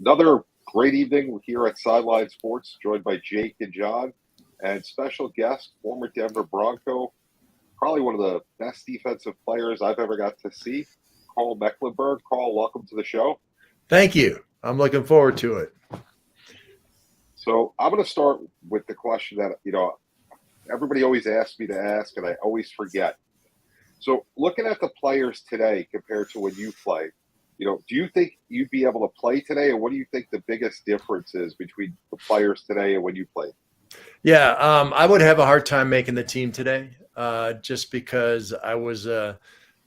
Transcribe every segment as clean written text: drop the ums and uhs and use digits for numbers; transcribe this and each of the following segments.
Another great evening here at Sideline Sports, joined by Jake and John, and special guest, former Denver Bronco, probably one of the best defensive players I've ever got to see, Carl Mecklenburg. Carl, welcome to the show. Thank you. I'm looking forward to it. So I'm going to start with the question that, everybody always asks me to ask, and I always forget. So looking at the players today compared to when you played, do you think you'd be able to play today? And what do you think the biggest difference is between the players today and when you played? Yeah, I would have a hard time making the team today, just because I was a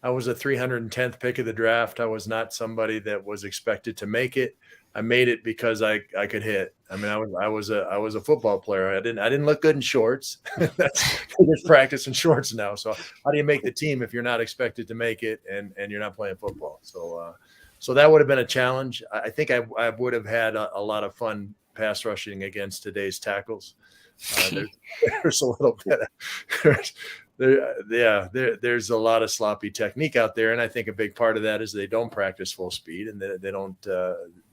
310th pick of the draft. I was not somebody that was expected to make it. I made it because I could hit. I mean, I was a football player. I didn't look good in shorts. That's there's practice in shorts now. So how do you make the team if you're not expected to make it and you're not playing football? So that would have been a challenge. I think I would have had a lot of fun pass rushing against today's tackles. There's a little bit. There's a lot of sloppy technique out there, and I think a big part of that is they don't practice full speed, and they don't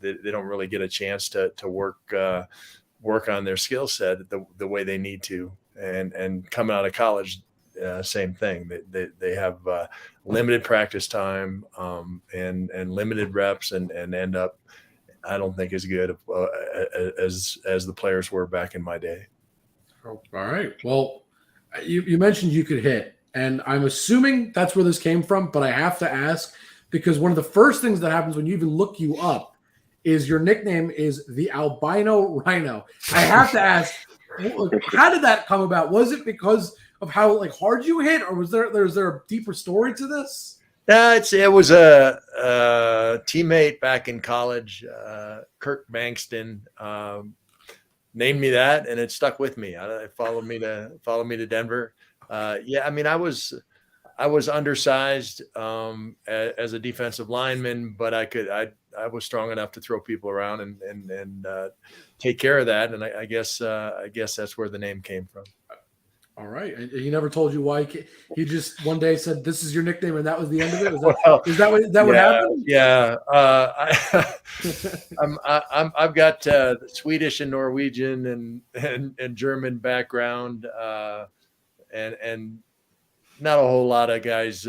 really get a chance to work on their skill set the way they need to. And coming out of college, same thing. They have limited practice time and limited reps, and end up, I don't think, as good as the players were back in my day. All right. Well, you mentioned you could hit, and I'm assuming that's where this came from, but I have to ask because one of the first things that happens when you even look you up is your nickname is the Albino Rhino. I have to ask, how did that come about? Was it because of how hard you hit, or was there a deeper story to this? It was a teammate back in college, Kirk Bankston, named me that, and it stuck with me. It followed me to Denver. I mean, I was undersized as a defensive lineman, but I was strong enough to throw people around and take care of that. And I guess that's where the name came from. All right. And he never told you why. He just one day said, "This is your nickname," and that was the end of it. Is that what happened? Yeah. I've got Swedish and Norwegian and German background, and not a whole lot of guys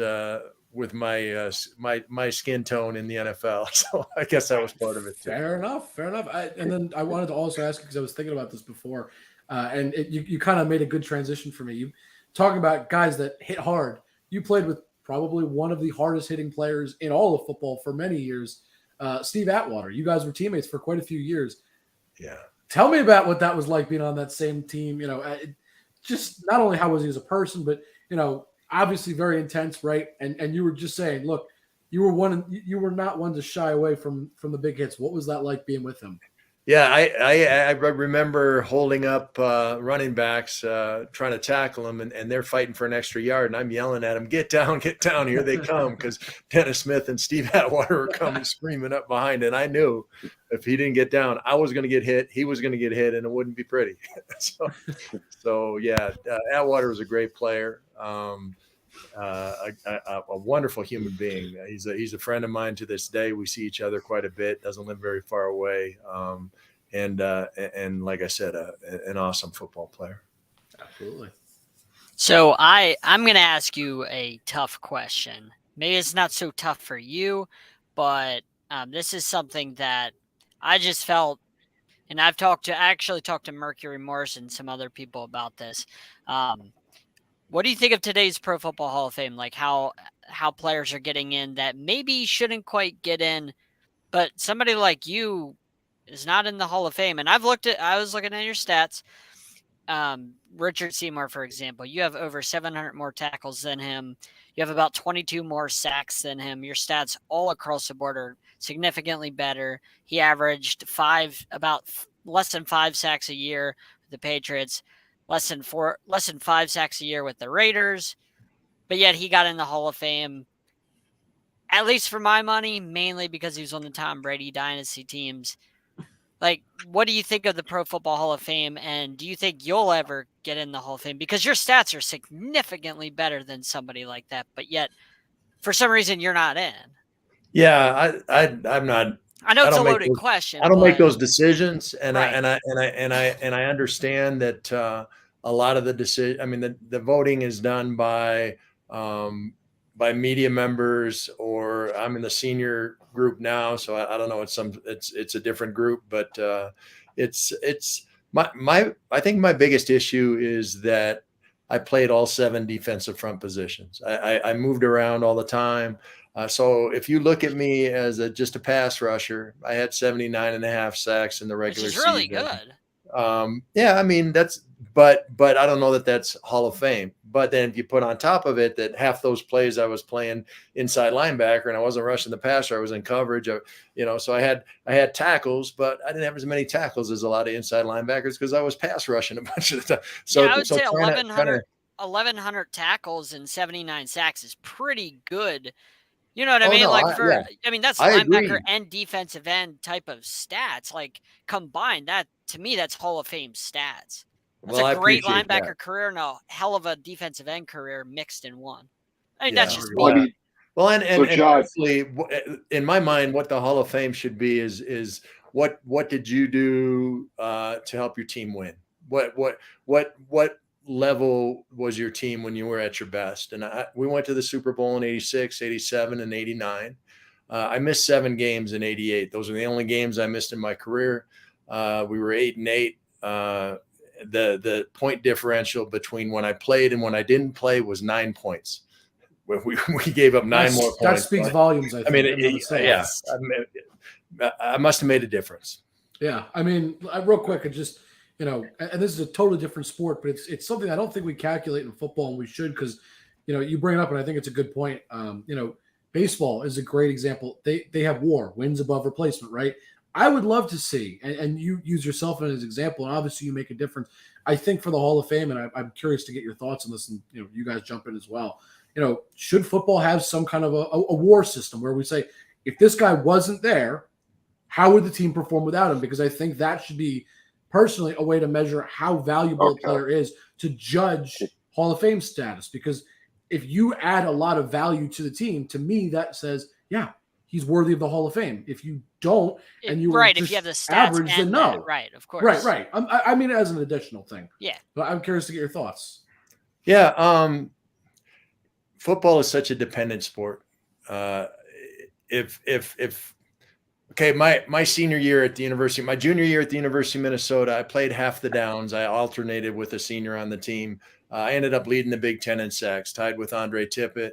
with my skin tone in the NFL. So I guess that was part of it too. Fair enough. And then I wanted to also ask you, because I was thinking about this before. And you kind of made a good transition for me. You talking about guys that hit hard. You played with probably one of the hardest hitting players in all of football for many years, Steve Atwater. You guys were teammates for quite a few years. Yeah. Tell me about what that was like being on that same team. Just not only how was he as a person, but obviously very intense, right? And you were just saying, look, you were not one to shy away from the big hits. What was that like being with him? Yeah, I remember holding up running backs, trying to tackle them, and they're fighting for an extra yard, and I'm yelling at them, get down, here they come, because Dennis Smith and Steve Atwater were coming screaming up behind, and I knew if he didn't get down, I was going to get hit, he was going to get hit, and it wouldn't be pretty. So Atwater was a great player. A wonderful human being. He's a friend of mine to this day. We see each other quite a bit. Doesn't live very far away. And like I said, an awesome football player. Absolutely. So I'm going to ask you a tough question. Maybe it's not so tough for you, but this is something that I just felt, and I've actually talked to Mercury Morris and some other people about this. What do you think of today's Pro Football Hall of Fame? Like how players are getting in that maybe shouldn't quite get in, but somebody like you is not in the Hall of Fame. And I was looking at your stats. Richard Seymour, for example, you have over 700 more tackles than him. You have about 22 more sacks than him. Your stats all across the board are significantly better. He averaged less than 5 sacks a year with the Patriots. Less than 5 sacks a year with the Raiders, but yet he got in the Hall of Fame, at least for my money, mainly because he was on the Tom Brady dynasty teams. Like, what do you think of the Pro Football Hall of Fame, and do you think you'll ever get in the Hall of Fame? Because your stats are significantly better than somebody like that, but yet, for some reason, you're not in. Yeah, I'm not I know I it's a don't make loaded those, question. I don't make but those decisions, and Right. I understand that a lot of the decision. I mean, the voting is done um, by media members, or I'm in the senior group now, so I don't know. It's a different group, but it's my I think my biggest issue is that I played all 7 defensive front positions. I moved around all the time. So if you look at me as just a pass rusher, I had 79 and a half sacks in the which regular is really season. good. Yeah, I mean, but I don't know that that's Hall of Fame. But then if you put on top of it that half those plays I was playing inside linebacker and I wasn't rushing the passer, I was in coverage, so I had tackles, but I didn't have as many tackles as a lot of inside linebackers because I was pass rushing a bunch of the time. So I would say trying to 1,100 tackles and 79 sacks is pretty good. You know what I oh mean? no, Like yeah, that's I linebacker agree. and defensive end type of stats. Like combined, that to me, that's Hall of Fame stats. That's Well, a I great appreciate that. linebacker career and a hell of a defensive end career mixed in one. I mean, that's Yeah. just Well, I me. mean, Well, so and John, personally, in my mind, what the Hall of Fame should be is what did you do to help your team win? What level was your team when you were at your best? And we went to the Super Bowl in 86, 87, and 89. I missed 7 games in 88. Those are the only games I missed in my career. We were 8-8. The point differential between when I played and when I didn't play was 9 points. We gave up 9 more That points. speaks volumes, I I mean, think. I'm gonna say. yeah, Yes. I must have made a difference. Yeah, I mean, real quick, and just and this is a totally different sport, but it's something I don't think we calculate in football, and we should because you bring it up, and I think it's a good point. Baseball is a great example. They have WAR, wins above replacement, right? I would love to see, and you use yourself as an example, and obviously you make a difference. I think for the Hall of Fame, and I'm curious to get your thoughts on this, and you guys jump in as well. Should football have some kind of a WAR system where we say if this guy wasn't there, how would the team perform without him? Because I think that should be personally a way to measure how valuable a player is to judge Hall of Fame status. Because if you add a lot of value to the team, to me, that says, yeah, he's worthy of the Hall of Fame. If you don't, and you were Right, just if you have the stats average, then and no. that, right, of course. Right. I mean, as an additional thing. Yeah. But I'm curious to get your thoughts. Yeah. Football is such a dependent sport. Okay, my senior year at the university, my junior year at the University of Minnesota, I played half the downs. I alternated with a senior on the team. I ended up leading the Big Ten in sacks, tied with Andre Tippett.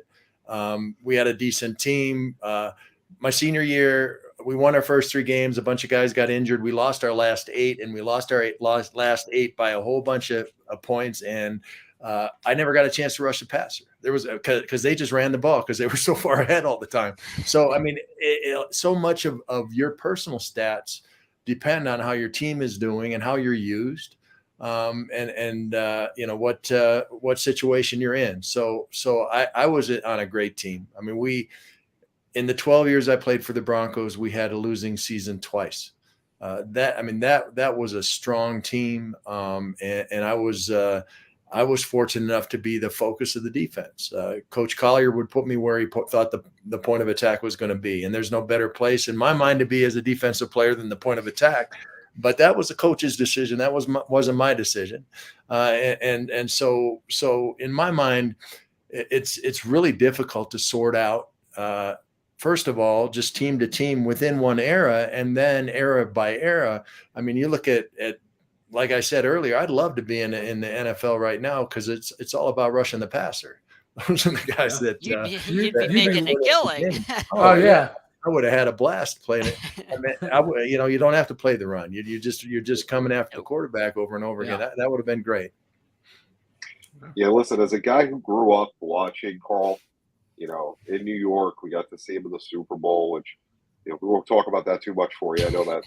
We had a decent team. My senior year, we won our first 3 games. A bunch of guys got injured. We lost our last 8, and we lost our last 8 by a whole bunch of points. And I never got a chance to rush the passer. There was because they just ran the ball because they were so far ahead all the time. So I mean, so much of your personal stats depend on how your team is doing and how you're used, and what situation you're in. So I was on a great team. I mean, in the 12 years I played for the Broncos, we had a losing season twice. That was a strong team, and I was fortunate enough to be the focus of the defense. Coach Collier would put me where he thought the point of attack was going to be. And there's no better place in my mind to be as a defensive player than the point of attack. But that was the coach's decision. That wasn't my decision. And so in my mind, it's really difficult to sort out, first of all, just team to team within one era, and then era by era. I mean, you look at like I said earlier, I'd love to be in the NFL right now because it's all about rushing the passer. Those are the guys that you'd be making a killing. Oh yeah, I would have had a blast playing it. I mean, you don't have to play the run. You're just coming after the quarterback over and over again. That would have been great. Yeah, listen, as a guy who grew up watching Carl, in New York, we got to see him in the Super Bowl, which we won't talk about that too much for you. I know that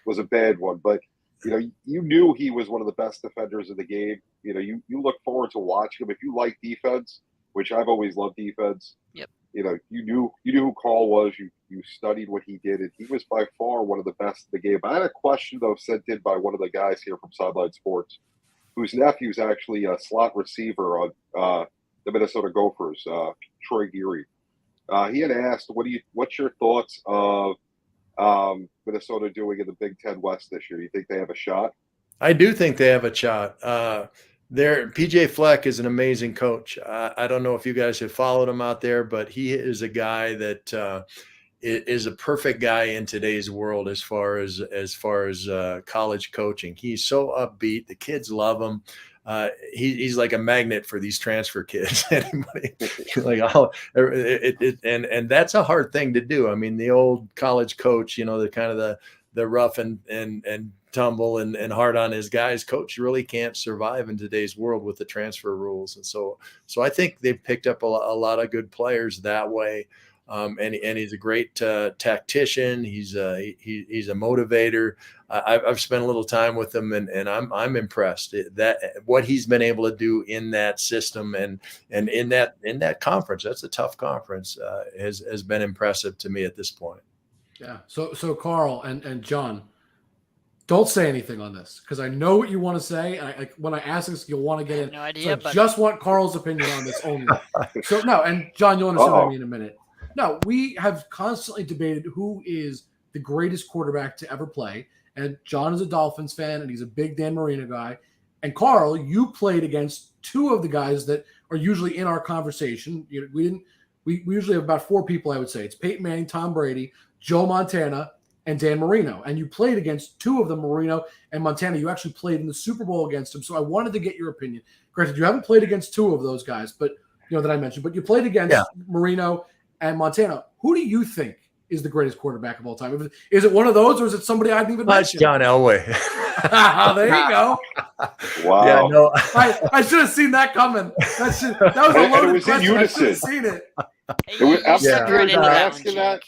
was a bad one, but you knew he was one of the best defenders in the game. You look forward to watching him. If you like defense, which I've always loved defense, yep. You knew who Carl was. You studied what he did, and he was by far one of the best in the game. I had a question, though, sent in by one of the guys here from Sideline Sports, whose nephew's actually a slot receiver on the Minnesota Gophers, Troy Geary. He had asked, what's your thoughts of Minnesota doing in the Big Ten West this year? Do you think they have a shot? I do think they have a shot. PJ Fleck is an amazing coach. I don't know if you guys have followed him out there, but he is a guy that is a perfect guy in today's world as far as college coaching. He's so upbeat. The kids love him. He's like a magnet for these transfer kids. Anybody like and that's a hard thing to do. I mean, the old college coach, the kind of the rough and tumble and hard on his guys coach really can't survive in today's world with the transfer rules. And so I think they've picked up a lot of good players that way. And he's a great tactician. He's a motivator. I've spent a little time with him, and I'm impressed that what he's been able to do in that system and in that conference. That's a tough conference. Has been impressive to me at this point. Yeah. So Carl and John, don't say anything on this because I know what you want to say. When I ask this, you'll want to get in. No idea. So I just want Carl's opinion on this only. So no, and John, you'll understand what I mean in a minute. No, we have constantly debated who is the greatest quarterback to ever play. And John is a Dolphins fan, and he's a big Dan Marino guy. And Carl, you played against two of the guys that are usually in our conversation. We usually have about four people, I would say. It's Peyton Manning, Tom Brady, Joe Montana, and Dan Marino. And you played against two of them, Marino and Montana. You actually played in the Super Bowl against them. So I wanted to get your opinion. Granted, you haven't played against two of those guys, but that I mentioned. But you played against Marino and Montana. Who do you think is the greatest quarterback of all time? Is it one of those, or is it somebody I didn't even mention? John Elway. There you go. Wow. Yeah, no. I should have seen that coming. That was a loaded question. I should have seen it.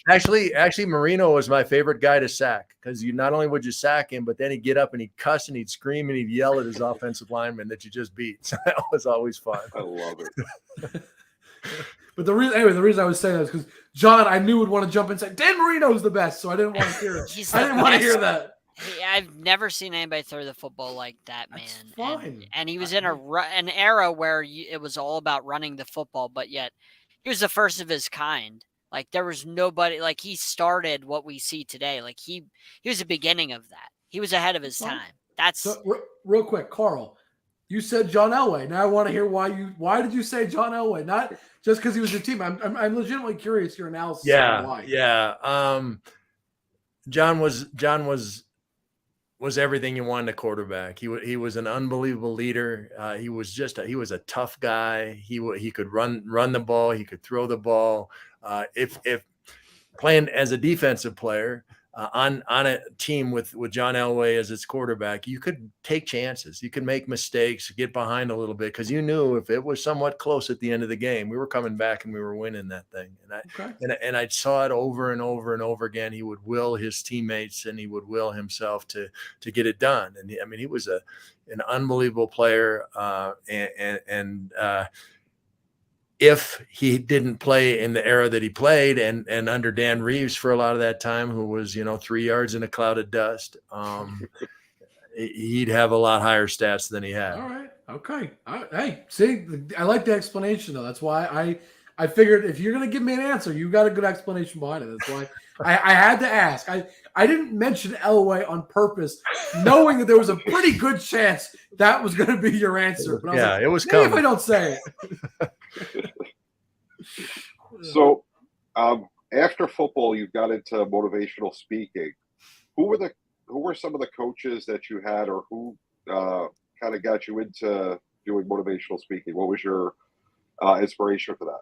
Actually, Marino was my favorite guy to sack because not only would you sack him, but then he'd get up and he'd cuss and he'd scream and he'd yell at his offensive lineman that you just beat. So that was always fun. I love it. But the reason I was saying that is because John, I knew would want to jump in and say Dan Marino's the best, so I didn't want to hear it. I didn't want to hear that. I've never seen anybody throw the football like that, man. That's fine. And he was in an era where it was all about running the football, but yet he was the first of his kind. Like there was nobody. Like he started what we see today. Like he was the beginning of that. He was ahead of his time. That's so, real quick, Carl. You said John Elway. Now I want to hear why did you say John Elway? Not just because he was your team. I'm legitimately curious your analysis. On why. Yeah. John was everything you wanted a quarterback. He was an unbelievable leader. He was a tough guy. He could run the ball. He could throw the ball. If playing as a defensive player on a team with John Elway as its quarterback, you could take chances. You could make mistakes, get behind a little bit because you knew if it was somewhat close at the end of the game, we were coming back and we were winning that thing. And I saw it over and over and over again. He would will his teammates and he would will himself to get it done. And he was an unbelievable player. If he didn't play in the era that he played and under Dan Reeves for a lot of that time, who was, 3 yards in a cloud of dust, he'd have a lot higher stats than he had. All right. Okay. Hey, see, I like the explanation, though. That's why I figured if you're going to give me an answer, you got a good explanation behind it. That's why I had to ask. I didn't mention Elway on purpose, knowing that there was a pretty good chance that was going to be your answer. But it was coming. If I don't say it. So, after football, you got into motivational speaking. Who were some of the coaches that you had, or who kind of got you into doing motivational speaking? What was your inspiration for that?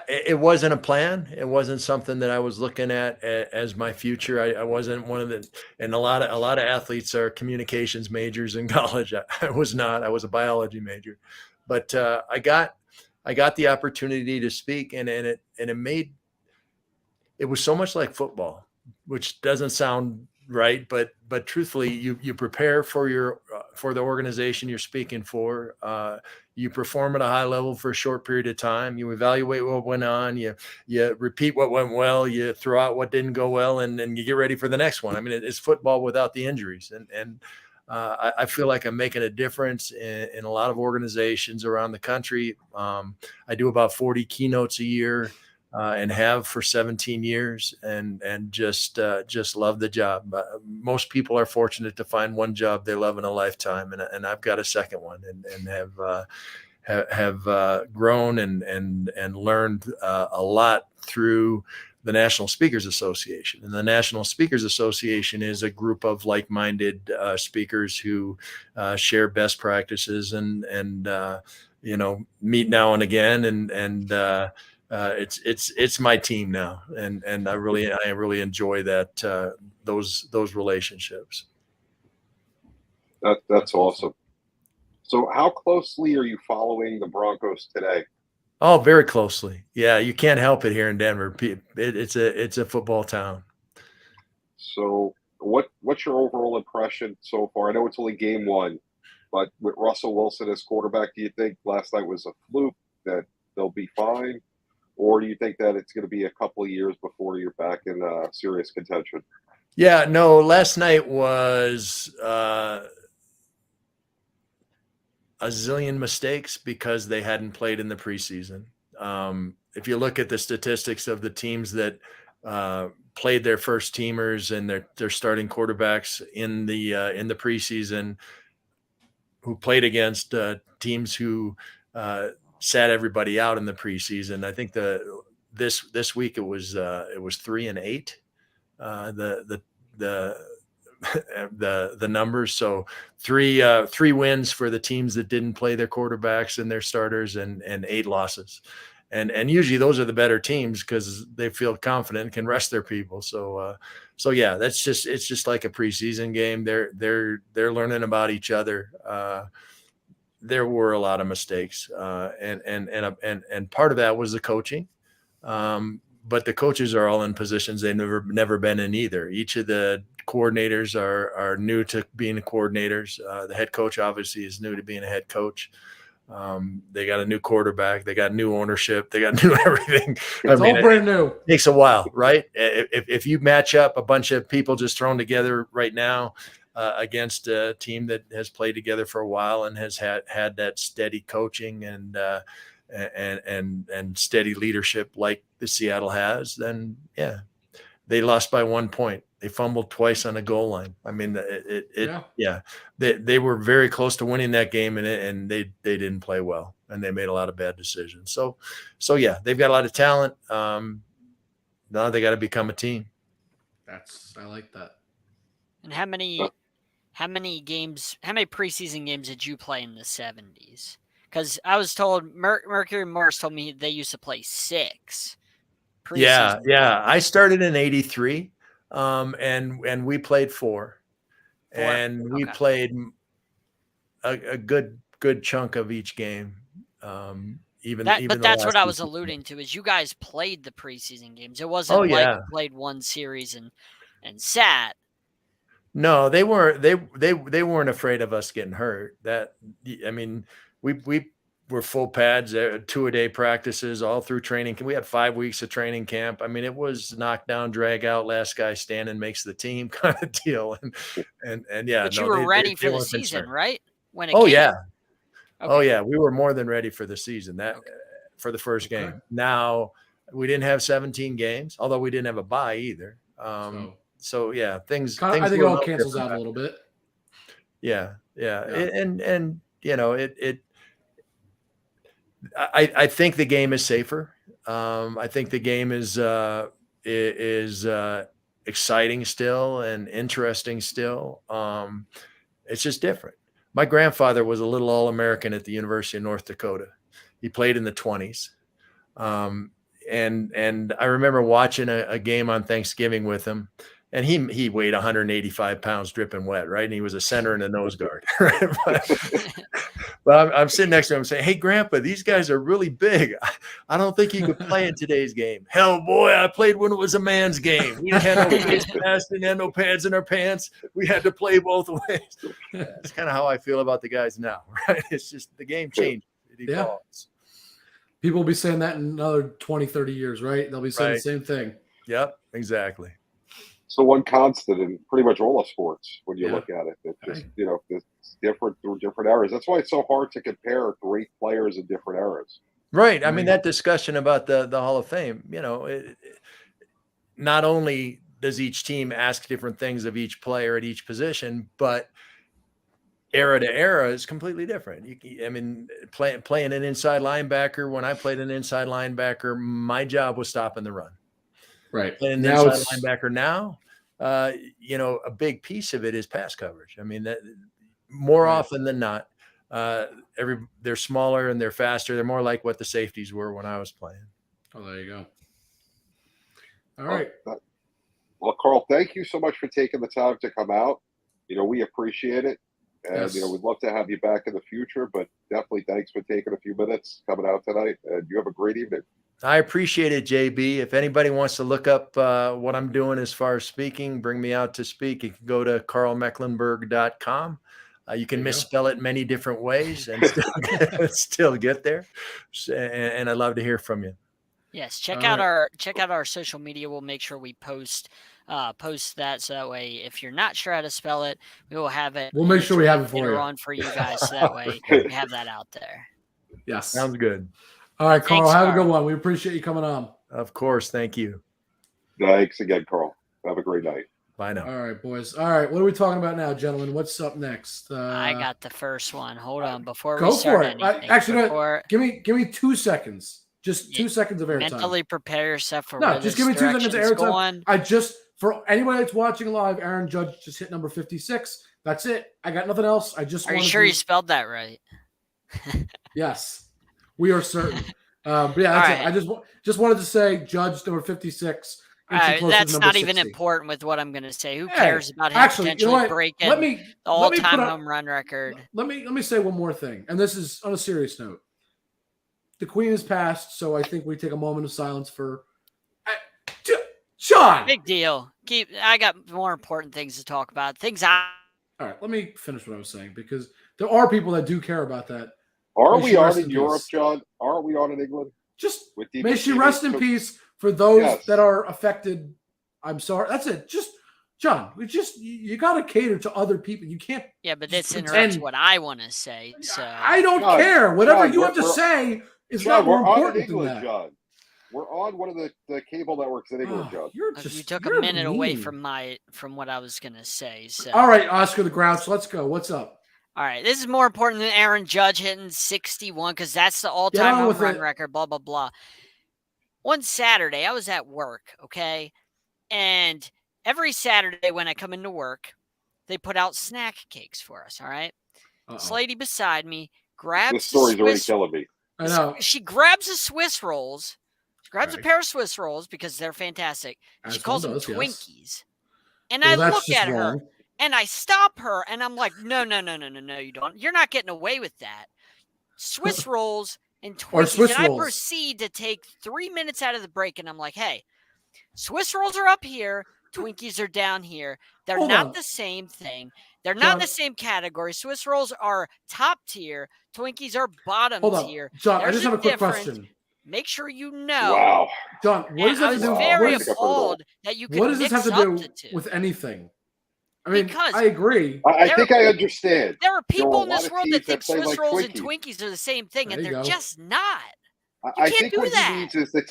It wasn't a plan. It wasn't something that I was looking at as my future. I wasn't one of the, and a lot of athletes are communications majors in college. I was not. I was a biology major, but I got the opportunity to speak, and it was so much like football, which doesn't sound right, but truthfully, you prepare for the organization you're speaking for. You perform at a high level for a short period of time. You evaluate what went on. You repeat what went well. You throw out what didn't go well, and you get ready for the next one. I mean, it's football without the injuries, and I feel like I'm making a difference in a lot of organizations around the country. I do about 40 keynotes a year. and have for 17 years, and just love the job. Most people are fortunate to find one job they love in a lifetime, and I've got a second one, and have grown and learned a lot through the National Speakers Association. And the National Speakers Association is a group of like-minded speakers who share best practices and meet now and again, and it's my team now, and I really enjoy that those relationships. That's awesome. So how closely are you following the Broncos today? Oh, very closely. Yeah, you can't help it here in Denver. It's a football town. So what's your overall impression so far? I know it's only game one, but with Russell Wilson as quarterback, do you think last night was a fluke, that they'll be fine? Or do you think that it's going to be a couple of years before you're back in serious contention? Yeah, no, last night was a zillion mistakes because they hadn't played in the preseason. If you look at the statistics of the teams that played their first teamers and their starting quarterbacks in the preseason, who played against teams who sat everybody out in the preseason, I think this week it was 3-8. The numbers. So three wins for the teams that didn't play their quarterbacks and their starters, and 8 losses. And usually those are the better teams because they feel confident and can rest their people. So yeah, it's just like a preseason game. They're learning about each other. There were a lot of mistakes, and part of that was the coaching. But the coaches are all in positions they've never been in either. Each of the coordinators are new to being coordinators. The head coach obviously is new to being a head coach. They got a new quarterback. They got new ownership. They got new everything. It's all brand new. It takes a while, right? If you match up a bunch of people just thrown together right now against a team that has played together for a while and has had that steady coaching and steady leadership like the Seattle has, then yeah, they lost by 1 point. They fumbled twice on the goal line. I mean, they were very close to winning that game, and they didn't play well, and they made a lot of bad decisions. So yeah, they've got a lot of talent. Now they got to become a team. I like that. And how many preseason games did you play in the 70s? Because I was told Mercury Morris told me they used to play 6. Yeah. I started in '83, and we played 4. And we played a good chunk of each game. But that's what I was alluding to, is you guys played the preseason games. It wasn't like you played one series and sat. No, they weren't. They weren't afraid of us getting hurt. We were full pads, 2-a-day practices all through training. We had 5 weeks of training camp. I mean, it was knock down, drag out, last guy standing makes the team kind of deal. And yeah, but you were ready for the season, right? When yeah. Okay. Oh yeah, we were more than ready for the season. For the first game. Okay. Now we didn't have 17 games, although we didn't have a bye either. So yeah, things I think it all cancels out a little bit. Yeah. And I think the game is safer. I think the game is exciting still and interesting still. It's just different. My grandfather was a little All-American at the University of North Dakota. He played in the 20s. And I remember watching a game on Thanksgiving with him, and he weighed 185 pounds dripping wet, right? And he was a center and a nose guard. Right? But I'm sitting next to him saying, "Hey, Grandpa, these guys are really big. I don't think you could play in today's game." Hell, boy, I played when it was a man's game. We didn't have no face mask, didn't have no pads in our pants. We had to play both ways. That's kind of how I feel about the guys now, right? It's just the game changes. It evolves. People will be saying that in another 20, 30 years, right? They'll be saying the same thing. Yep, exactly. So one constant in pretty much all of sports when you look at it. It's just, it's different through different eras. That's why it's so hard to compare great players in different eras. Right. I mean, that discussion about the Hall of Fame, not only does each team ask different things of each player at each position, but era to era is completely different. Playing an inside linebacker, when I played an inside linebacker, my job was stopping the run. Right. Playing an Now inside it's linebacker now, a big piece of it is pass coverage. I mean, that more Right. often than not, they're smaller and they're faster. They're more like what the safeties were when I was playing. Oh, there you go. All right. Well, Carl, thank you so much for taking the time to come out. We appreciate it. And, Yes. we'd love to have you back in the future, but definitely thanks for taking a few minutes coming out tonight. And you have a great evening. I appreciate it, JB. If anybody wants to look up what I'm doing as far as speaking, bring me out to speak, you can go to carlmecklenburg.com. You can misspell it many different ways and still get there. And I'd love to hear from you. Yes, check out our social media. We'll make sure we post that, so that way if you're not sure how to spell it, we will have it. We'll make sure we have it for you. On for you guys, so that way we have that out there. Yes. Sounds good. All right, Carl, Thanks, have a Carl. good one. We appreciate you coming on. Of course. Thank you. Thanks again, Carl. Have a great night. Bye now. All right, boys. All right, what are we talking about now, gentlemen? What's up next? I got the first one. Hold on, before Go we start for it. anything. Give me 2 seconds. Just 2 seconds of airtime. Mentally prepare yourself for no. Just give me 2 seconds of airtime. Going. For anybody that's watching live, Aaron Judge just hit number 56. That's it. I got nothing else. Are you sure you spelled that right? Yes, we are certain. But yeah, that's it. I just wanted to say Judge number 56. That's not even important with what I'm going to say. Who cares about him potentially breaking the all-time home run record? Let me say one more thing, and this is on a serious note. The Queen has passed, so I think we take a moment of silence for John. Big deal. I got more important things to talk about. All right, let me finish what I was saying, because there are people that do care about that. Are we on in Europe, John? Aren't we on in England? Just may she rest in peace for those that are affected. I'm sorry. That's it. Just John, you got to cater to other people. You can't. Yeah, but this interrupts what I want to say. So I don't care. Whatever you have to say is not more important than that. John. We're on one of the cable networks in England, John. You took a minute away from what I was gonna say. So. All right, Oscar the Grouch, let's go. What's up? All right, this is more important than Aaron Judge hitting 61 because that's the all-time home run record. Blah blah blah. One Saturday, I was at work, okay, and every Saturday when I come into work, they put out snack cakes for us. All right, this lady beside me grabs. This story's already killing me. I know. She grabs the Swiss rolls. Grabs a pair of Swiss rolls because they're fantastic. She calls them Twinkies. Yes. And I look at her and I stop her and I'm like, no, you don't. You're not getting away with that. Swiss rolls and Twinkies. And I proceed to take 3 minutes out of the break and I'm like, hey, Swiss rolls are up here. Twinkies are down here. They're not the same thing. They're not in the same category. Swiss rolls are top tier. Twinkies are bottom tier. John, I just have a quick question. Make sure you know. Wow. John, what does that have to do? Very appalled that you can. What does this have to do with anything? I mean, I agree. I think I understand. There are people in this world that think Swiss rolls and Twinkies are the same thing, and they're just not. I think what he means is the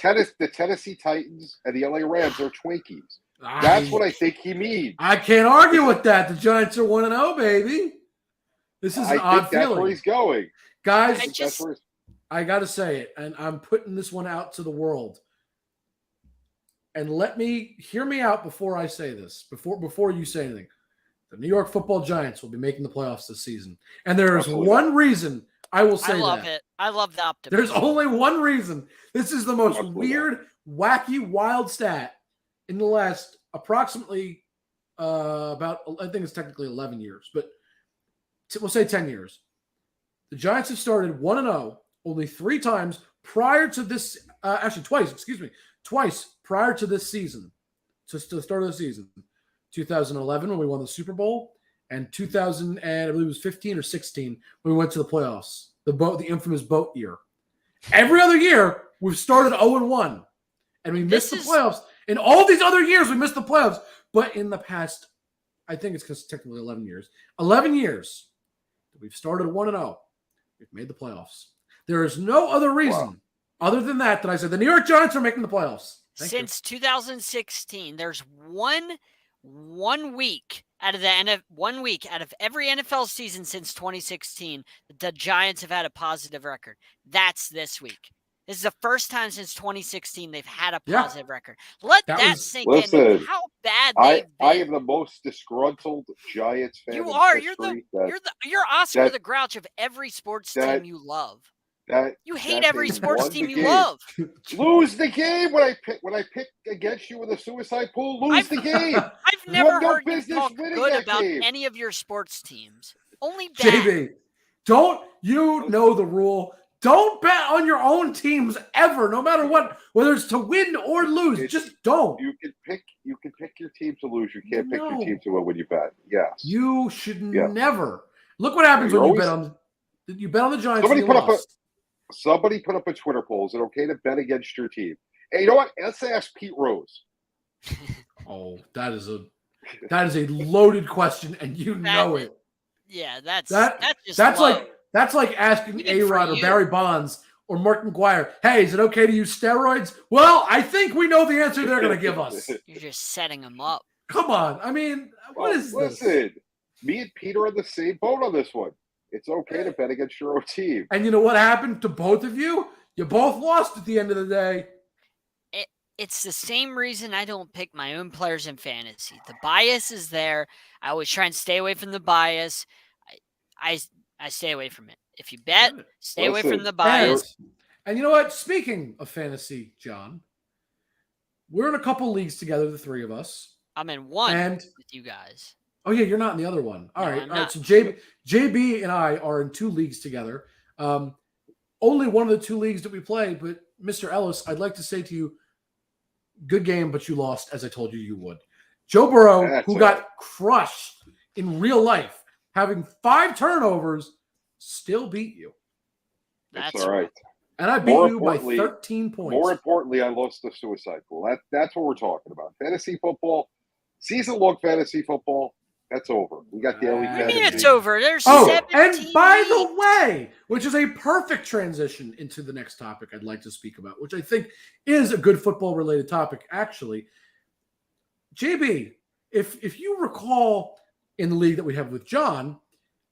Tennessee Titans and the LA Rams are Twinkies. That's what I think he means. I can't argue with that. The Giants are 1-0, baby. This is an odd feeling. That's where he's going, guys. I got to say it, and I'm putting this one out to the world. And hear me out before I say this, before you say anything. The New York Football Giants will be making the playoffs this season. And there is one reason I will say that. I love it. I love the optimism. There's only one reason. This is the most weird, wacky, wild stat in the last approximately I think it's technically 11 years, but we'll say 10 years. The Giants have started 1-0 only 3 times prior to this, twice prior to this season, to the start of the season. 2011 when we won the Super Bowl, and 2000 and I believe it was 15 or 16 when we went to the playoffs, the infamous boat year. Every other year we've started 0-1, and we missed the playoffs. In all these other years we missed the playoffs, but in the past, I think it's because technically 11 years we've started 1-0. We've made the playoffs. There is no other reason Other than that, I said the New York Giants are making the playoffs. Since 2016, there's one week out of every NFL season since 2016 that the Giants have had a positive record. That's this week. This is the first time since 2016 they've had a positive record. Let that sink in. How bad they've been. I am the most disgruntled Giants fan. You are. You're Oscar the Grouch of every sports team you love. You hate every sports team you love. Lose the game when I pick against you in the suicide pool. Lose the game. I've never heard you talk good about any of your sports teams. Only bad. JB, don't you know the rule? Don't bet on your own teams ever, no matter what, whether it's to win or lose. Just don't. You can pick your team to lose. You can't pick your team to win when you bet. Yes. You should never. Look what happens when you bet on the Giants. Somebody put up a Twitter poll. Is it okay to bet against your team? Hey, you know what? Let's ask Pete Rose. Oh, that is a loaded question, and you know it. Yeah, that's like asking A-Rod or Barry Bonds or Mark McGuire, hey, is it okay to use steroids? Well, I think we know the answer they're going to give us. You're just setting them up. Come on. I mean, what is this? Listen, me and Peter are on the same boat on this one. It's okay to bet against your own team. And you know what happened to both of you? You both lost at the end of the day. It's the same reason I don't pick my own players in fantasy. The bias is there. I always try and stay away from the bias. I stay away from it. If you bet, stay away from the bias. And you know what? Speaking of fantasy, John, we're in a couple leagues together, the three of us. I'm in one with you guys. Oh, yeah, you're not in the other one. All right. So JB and I are in 2 leagues together. Only one of the 2 leagues that we play, but Mr. Ellis, I'd like to say to you, good game, but you lost, as I told you you would. Joe Burrow, who got crushed in real life, having 5 turnovers, still beat you. That's all right. And I beat you by 13 points. More importantly, I lost the suicide pool. That's what we're talking about. Fantasy football, season-long fantasy football, that's over. We got daily fantasy. What do you mean it's over? There's 17 and by the way, which is a perfect transition into the next topic I'd like to speak about, which I think is a good football-related topic, actually. JB, if you recall in the league that we have with John,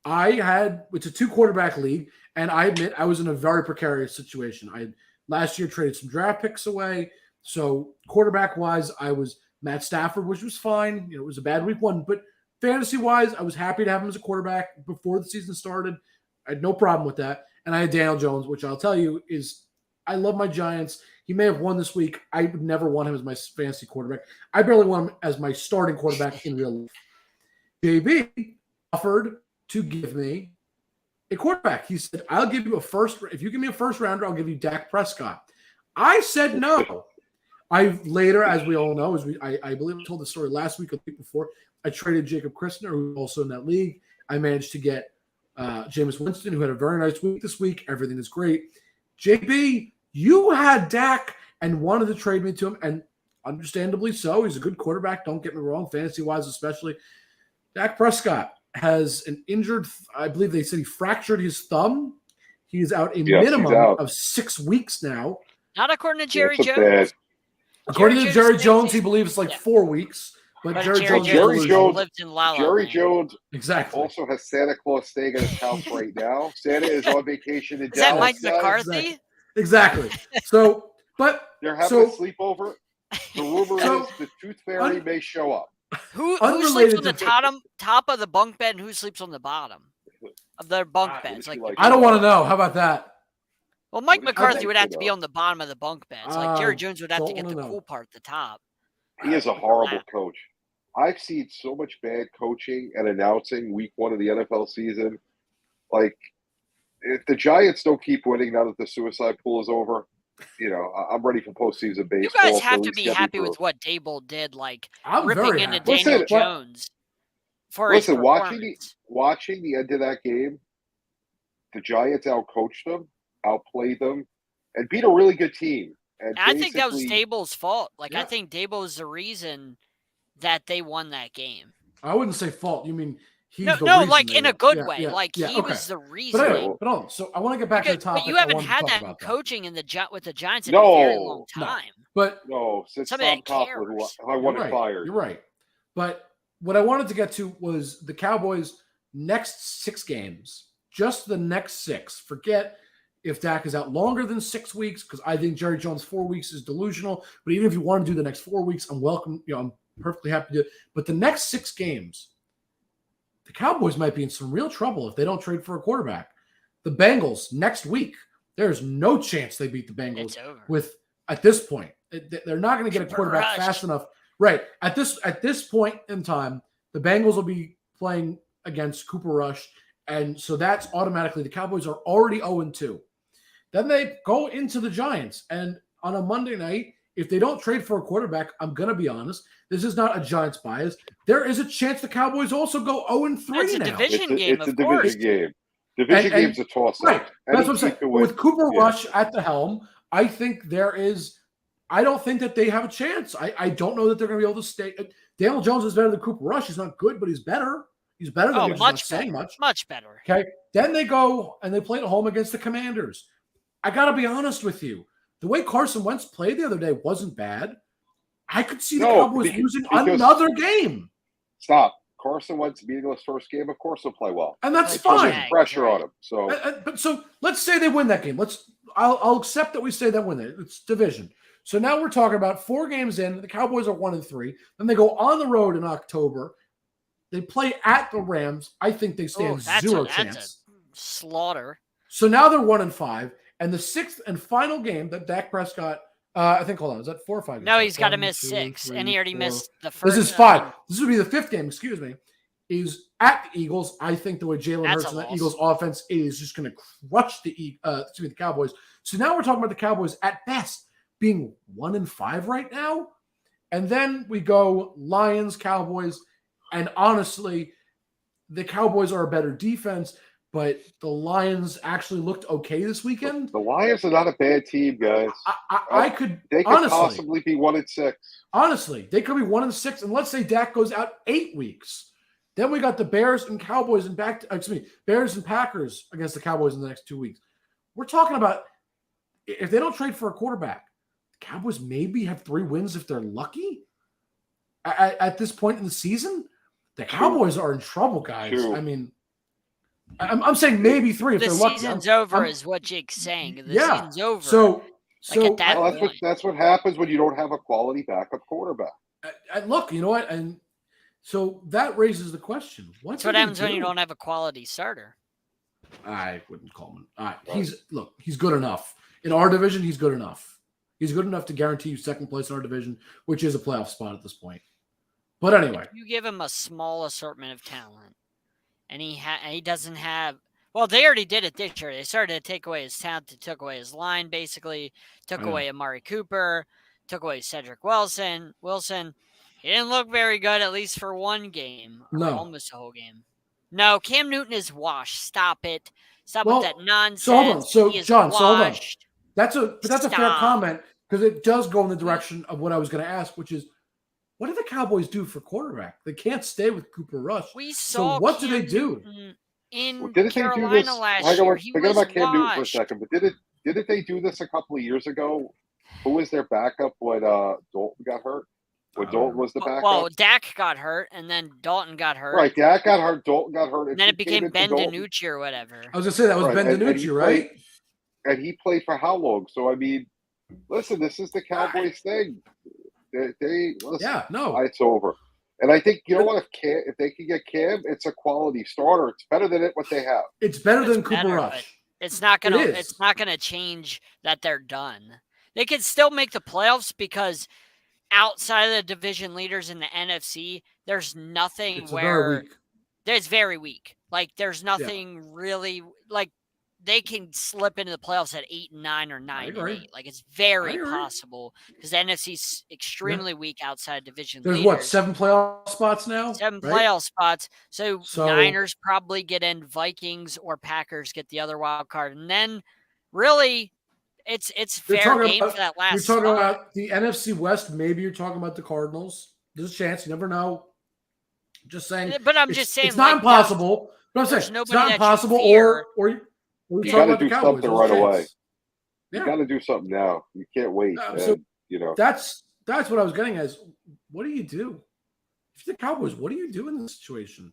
it's a 2-quarterback league, and I admit I was in a very precarious situation. I had last year traded some draft picks away, so quarterback-wise, I was Matt Stafford, which was fine. It was a bad week 1, but fantasy-wise, I was happy to have him as a quarterback before the season started. I had no problem with that. And I had Daniel Jones, which I'll tell you is I love my Giants. He may have won this week. I would never want him as my fantasy quarterback. I barely want him as my starting quarterback in real life. JB offered to give me a quarterback. He said, I'll give you if you give me a first rounder, I'll give you Dak Prescott. I said no. I later, as we all know, I believe I told the story last week or the week before, I traded Jacob Christner, who's also in that league. I managed to get Jameis Winston, who had a very nice week this week. Everything is great. JB, you had Dak and wanted to trade me to him, and understandably so. He's a good quarterback. Don't get me wrong, fantasy-wise especially. Dak Prescott has an injured, I believe they said he fractured his thumb. He is out a minimum of 6 weeks now. Not according to Jerry Jones. According to Jerry Jones, he believes it's 4 weeks. But Jerry Jones lives in La La Land. Jones exactly also has Santa Claus staying at his house right now. Santa is on vacation in Dallas. Is that Mike McCarthy? Exactly. So, but they're having a sleepover. The rumor is the Tooth Fairy may show up. Who sleeps on the top of the bunk bed and who sleeps on the bottom of their bunk beds? I don't want to know. How about that? Well, Mike McCarthy would have to be on the bottom of the bunk beds. Jerry Jones would have to get the cool part at the top. He is a horrible coach. I've seen so much bad coaching and announcing week 1 of the NFL season. Like, if the Giants don't keep winning now that the suicide pool is over, I'm ready for postseason baseball. You guys have to be happy with what Daboll did, ripping into Daniel Jones for his performance. Watching the end of that game, the Giants outcoached them, outplayed them, and beat a really good team. And I think that was Daboll's fault. I think Daboll is the reason that they won that game. I wouldn't say fault. You mean he's No, the no, reason like they in a won. good Yeah, way. yeah, Like yeah, he okay. was the But reasoning. anyway, but hold on. So I want to get back to the topic. But you I haven't wanted to had talk that about, though. coaching with the Giants in a very long No, time. But no, since Somebody Tom that Coughlin, who cares. I you're wanted right. fired. You're right. But what I wanted to get to was the Cowboys' next 6 games. Just the next 6. Forget if Dak is out longer than 6 weeks, because I think Jerry Jones 4 weeks is delusional. But even if you want to do the next 4 weeks, I'm welcome. I'm perfectly happy to do it. But the next 6 games, the Cowboys might be in some real trouble if they don't trade for a quarterback. The Bengals next week, there's no chance they beat the Bengals It's over. with at this point. They're not going to get a quarterback fast enough. Right. At this point in time, the Bengals will be playing against Cooper Rush. And so that's automatically the Cowboys are already 0-2. Then they go into the Giants. And on a Monday night, if they don't trade for a quarterback, I'm going to be honest, this is not a Giants bias. There is a chance the Cowboys also go 0-3 It's a now. division game, It's a of course. division game. Division game's a toss-up. Right. That's what I'm Any saying. team can win. With Cooper Yeah. Rush at the helm, I think I don't think that they have a chance. I don't know that they're going to be able to stay. Daniel Jones is better than Cooper Rush. He's not good, but he's better. He's better than him. He's not saying much. Much better. Okay. Then they go and they play at home against the Commanders. I got to be honest with you. The way Carson Wentz played the other day wasn't bad. I could see the Cowboys losing another game. Stop. Carson Wentz beating his first game, of course he'll play well. And that's It fine. puts pressure on him. So, But so let's say they win that game. I'll accept that we say that win it. It's division. So now we're talking about 4 games in. The Cowboys are 1-3. Then they go on the road in October. They play at the Rams. I think they stand zero chance. That's a slaughter. So now they're 1-5. And the 6th and final game that Dak Prescott, I think, hold on, is that 4 or 5 games? No, he's got to 1, miss 2, 6, 3, and he already 4. missed the first. This is 5. This would be the 5th game, excuse me, is at the Eagles. I think the way Jalen Hurts and the Eagles offense is just going to crush the Cowboys. So now we're talking about the Cowboys at best being 1-5 right now. And then we go Lions, Cowboys, and honestly, the Cowboys are a better defense, but the Lions actually looked okay this weekend. the Lions are not a bad team, guys. They could possibly be 1-6. Honestly, they could be 1-6, and let's say Dak goes out 8 weeks. Then we got the Bears and Cowboys and Bears and Packers against the Cowboys in the next 2 weeks. We're talking about if they don't trade for a quarterback, the Cowboys maybe have 3 wins if they're lucky. At this point in the season, the Cowboys are in trouble, guys. True. I mean, I'm saying maybe 3 if they're lucky. The season's over is what Jake's saying. The season's over. So at that point. That's what happens when you don't have a quality backup quarterback. Look, you know what? And so that raises the question. That's what happens when you don't have a quality starter. I wouldn't call him. He's good enough. In our division, he's good enough. He's good enough to guarantee you second place in our division, which is a playoff spot at this point. But anyway. You give him a small assortment of talent, and he doesn't have – well, they already did it this year. They started to take away his talent. They took away his line, basically. Took away Amari Cooper. Took away Cedric Wilson. He didn't look very good, at least for one game. No. Almost a whole game. No, Cam Newton is washed. Stop it. Stop with that nonsense. So hold on. So, John, hold on. That's a fair comment because it does go in the direction of what I was going to ask, which is, what do the Cowboys do for quarterback? They can't stay with Cooper Rush. We saw what do they do? In Didn't Carolina they do this? last year, he forget was about Cam Newton for a washed. second, but didn't they do this a couple of years ago? Who was their backup when Dalton got hurt? When Dalton was the backup? Well, Dak got hurt, and then Dalton got hurt. Right, Dak got hurt, Dalton got hurt. And then it became Ben DiNucci or whatever. I was going to say that was Ben DiNucci, right? And he played for how long? So, I mean, listen, this is the Cowboys thing. They listen, it's over. And I think, you know what, if they can get Cam, it's a quality starter. It's better than what they have. It's better than Cooper Rush. It's not gonna change that they're done. They could still make the playoffs because outside of the division leaders in the NFC, there's nothing it's very weak. Like there's nothing really like they can slip into the playoffs at 8-9 or 9-8. Like it's very possible because the NFC's extremely weak outside division There's leaders. 7 playoff spots now? 7 playoff spots. So Niners probably get in, Vikings or Packers get the other wild card. And then really it's fair game for that last spot. You're talking about spot. the NFC West. Maybe you're talking about the Cardinals. There's a chance. You never know. Just saying. But I'm just saying it's not like, impossible. But I'm there's saying it's nobody not that you impossible. fear. Or we You talk got to about the do Cowboys. something There's right a away. chance. You Yeah. got to do something now. You can't wait. So And, that's what I was getting at. Is what do you do if you're the Cowboys? What do you do in this situation?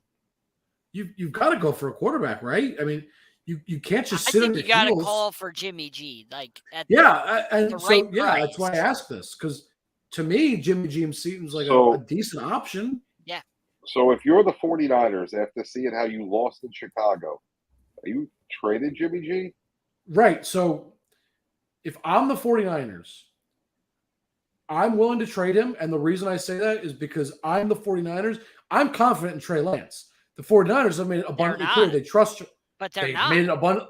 You've got to go for a quarterback, right? I mean, you can't just sit on your You got to heels. call for Jimmy G. Like at and the so right yeah, price. that's why I asked this, because to me, Jimmy G seems like So- a decent option. Yeah. So if you're the 49ers, after seeing how you lost in Chicago, are you traded Jimmy G? Right. So if I'm the 49ers, I'm willing to trade him. And the reason I say that is because I'm the 49ers. I'm confident in Trey Lance. The 49ers have made it abundantly clear they trust. But they're They've not. made it abundant.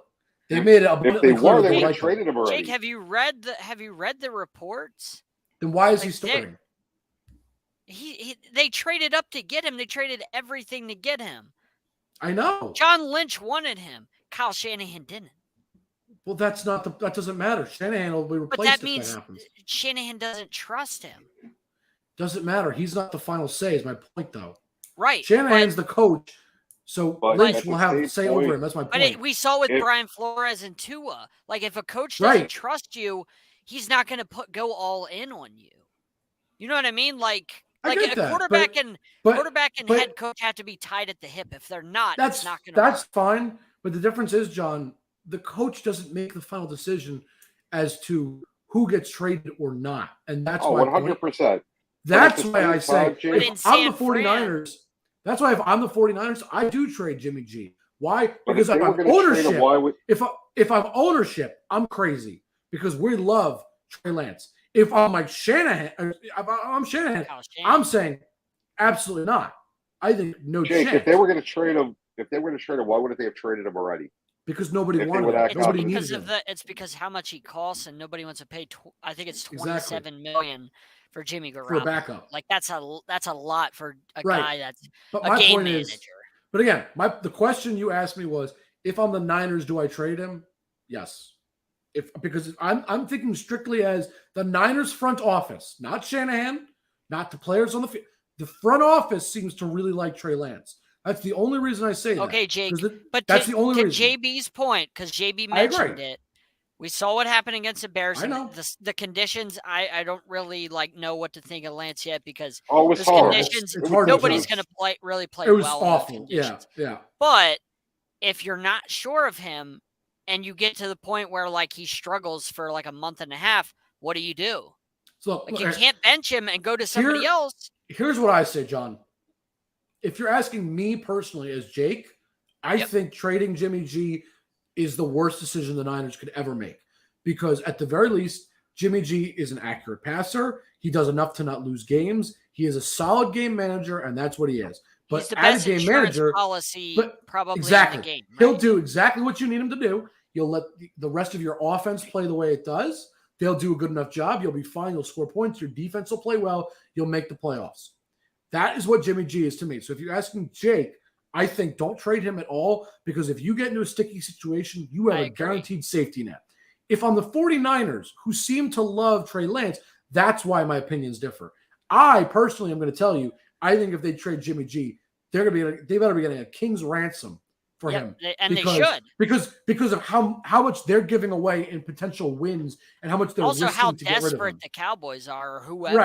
They made it If abundantly they clear were, they they would have like him. traded him already. Jake, have you read the reports? Then why is he Like, starting? They traded up to get him. They traded everything to get him. I know. John Lynch wanted him. Kyle Shanahan didn't. Well, that doesn't matter. Shanahan will be But replaced that means if that happens. Shanahan doesn't trust him. Doesn't matter. He's not the final say, is my point, though. Right. Shanahan's the coach, so But Lynch at will the have same say point- over him. That's my But point. we saw with If- Brian Flores and Tua. Like, if a coach doesn't Right. trust you, he's not going to go all in on you. You know what I mean? Like I get a that, quarterback but quarterback and but- head coach have to be tied at the hip. If they're not, that's it's not going to that's work. fine. But the difference is, John, the coach doesn't make the final decision as to who gets traded or not, and that's Oh, my 100%. point. That's the why I same say time, Jake- But in if I'm San the 49ers. That's why if I'm the 49ers, I do trade Jimmy G. Why? But Because if if they were I'm going to trade ownership, him, why would if I'm ownership, I'm crazy because we love Trey Lance. If I'm like Shanahan, I'm Shanahan. Kyle Shanahan. I'm saying absolutely not. I think no Jake? chance If they were going to trade him, why wouldn't they have traded him already? because nobody if they wanted were him. that Nobody confident. needed him. It's because how much he costs and nobody wants to pay. I think it's Exactly. $27 million for Jimmy Garoppolo. For a backup. Like that's a lot for a Right. guy that's But a my game point manager. is, but again, the question you asked me was, if I'm the Niners, do I trade him? Yes. Because I'm thinking strictly as the Niners front office, not Shanahan, not the players on the field. The front office seems to really like Trey Lance. That's the only reason I say that. Okay, Jake. But that's the only to reason. JB's point, because JB I agree. mentioned it, we saw what happened against the Bears. I and know. the conditions. I don't really know what to think of Lance yet because Oh, it was those hard. conditions. It's hard to Nobody's judge. going to really play It was well in awful. those conditions. Yeah. But if you're not sure of him and you get to the point where he struggles for a month and a half, what do you do? So You can't bench him and go to somebody else. Here's what I say, John. If you're asking me personally as Jake, I think trading Jimmy G is the worst decision the Niners could ever make. Because at the very least, Jimmy G is an accurate passer. He does enough to not lose games. He is a solid game manager, and that's what he is. But He's the as best a game insurance manager, policy probably exactly. in the game. He'll right? do exactly what you need him to do. You'll let the rest of your offense play the way it does. They'll do a good enough job. You'll be fine. You'll score points. Your defense will play well. You'll make the playoffs. That is what Jimmy G is to me. So if you're asking Jake, I think don't trade him at all because if you get into a sticky situation, you have a guaranteed safety net. If I'm the 49ers, who seem to love Trey Lance, that's why my opinions differ. I personally am going to tell you, I think if they trade Jimmy G, they better be getting a king's ransom for him. And they should. Because of how much they're giving away in potential wins and how much they're also how to get rid of him. desperate the Cowboys are or whoever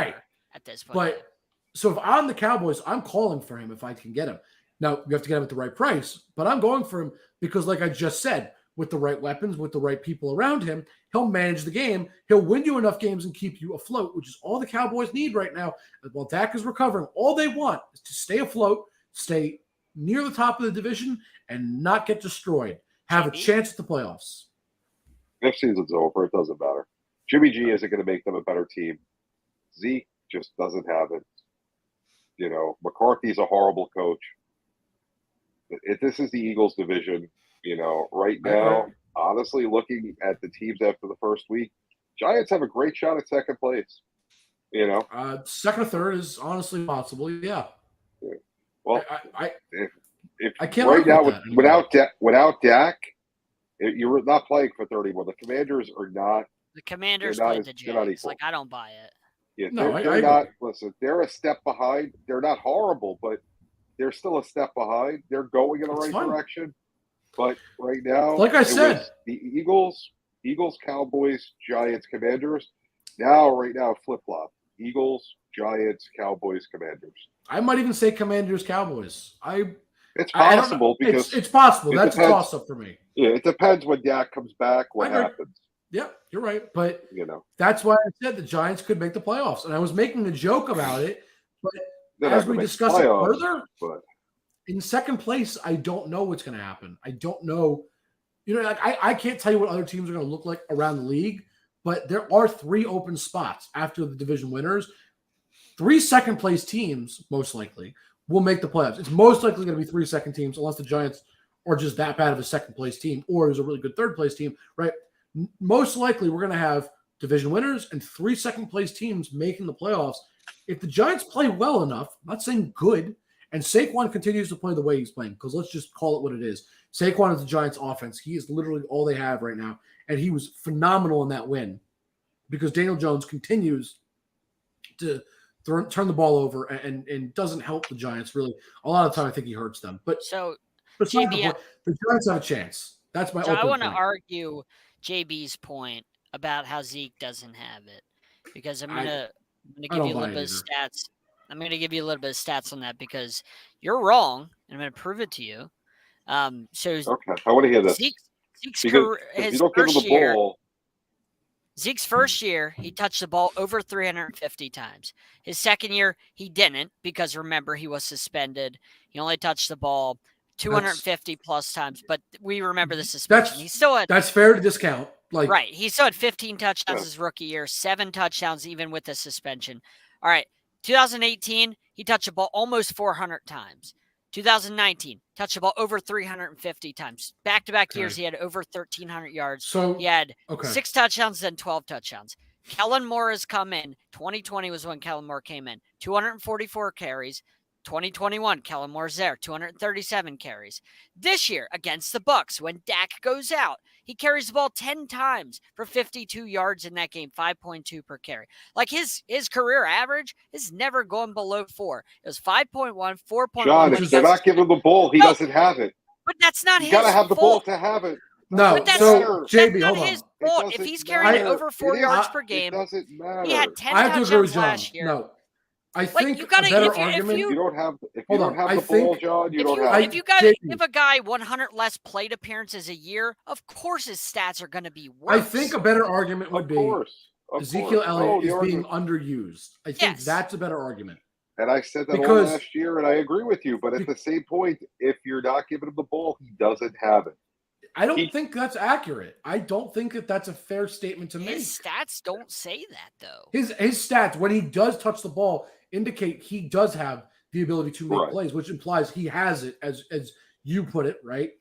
at this point. But so if I'm the Cowboys, I'm calling for him if I can get him. Now, you have to get him at the right price, but I'm going for him because, like I just said, with the right weapons, with the right people around him, he'll manage the game. He'll win you enough games and keep you afloat, which is all the Cowboys need right now. While Dak is recovering, all they want is to stay afloat, stay near the top of the division, and not get destroyed. Have a chance at the playoffs. If season's over, it doesn't matter. Jimmy G isn't going to make them a better team. Zeke just doesn't have it. McCarthy's a horrible coach. This is the Eagles division. Right now, honestly, looking at the teams after the first week, Giants have a great shot at second place. Second or third is honestly possible. Yeah. Well, I can't right now without Dak, you're not playing for 30 more. The Commanders are not. The Commanders played the Jags. I don't buy it. Yeah, no, they're not. Listen, they're a step behind. They're not horrible, but they're still a step behind. They're going in the It's right fine. direction. But right now, Like I it said, was the Eagles, Cowboys, Giants, Commanders. Right now, flip-flop. Eagles, Giants, Cowboys, Commanders. I might even say Commanders, Cowboys. It's I don't know. possible because It's possible. it That's a depends. toss-up for me. Yeah, it depends when Dak comes back, what I agree. happens, Yep, you're right. But you know. that's why I said the Giants could make the playoffs. And I was making a joke about it. But They're not as gonna we make discuss it playoffs, further, but in second place, I don't know what's going to happen. I don't know. Like I can't tell you what other teams are going to look like around the league, but there are 3 open spots after the division winners. 3 second place teams, most likely, will make the playoffs. It's most likely going to be 3 second teams, unless the Giants are just that bad of a second place team, or is a really good third place team, right? Most likely, we're going to have division winners and 3 second place teams making the playoffs. If the Giants play well enough, I'm not saying good, and Saquon continues to play the way he's playing, because let's just call it what it is. Saquon is the Giants' offense. He is literally all they have right now, and he was phenomenal in that win because Daniel Jones continues to turn the ball over and doesn't help the Giants really. A lot of the time, I think he hurts them. But besides the point, the Giants have a chance. That's my I want to point. argue JB's point about how Zeke doesn't have it, because I'm gonna give you a little bit of stats. I'm gonna give you a little bit of stats on that because you're wrong, and I'm gonna prove it to you. Okay, I want to hear this. Zeke's career, his first year. Zeke's first year, he touched the ball over 350 times. His second year, he didn't because, remember, he was suspended. He only touched the ball 250 plus times, but we remember the suspension. That's fair to discount. Right. He still had 15 touchdowns his rookie year, 7 touchdowns even with the suspension. All right. 2018, he touched the ball almost 400 times. 2019, touched the ball over 350 times. Back-to-back years, he had over 1,300 yards. So he had 6 touchdowns, then 12 touchdowns. Kellen Moore has come in. 2020 was when Kellen Moore came in. 244 carries. 2021, Kellen Moore's there, 237 carries. This year, against the Bucs, when Dak goes out, he carries the ball 10 times for 52 yards in that game, 5.2 per carry. Like his career average is never going below 4. It was 5.1, 4.1. John, if they're not giving him the ball, he doesn't have it. But that's not his fault. You got to have the ball fault. to have it. No, so JB, that's hold not on. his fault. If he's carrying over 4 yards per game, it doesn't matter. He had 10 I have to agree with touchdowns John. last year. No. I think you gotta, a better if argument. you you don't have the ball, John. You don't have. If you got to give a guy 100 less plate appearances a year, of course his stats are going to be worse. I think a better argument would be Ezekiel Elliott is being underused. I think that's a better argument. And I said that all last year, and I agree with you. But at the same point, if you're not giving him the ball, he doesn't have it. I don't think that's accurate. I don't think that that's a fair statement to make. His stats don't say that, though. His stats, when he does touch the ball, indicate he does have the ability to make plays, which implies he has it, as you put it, right?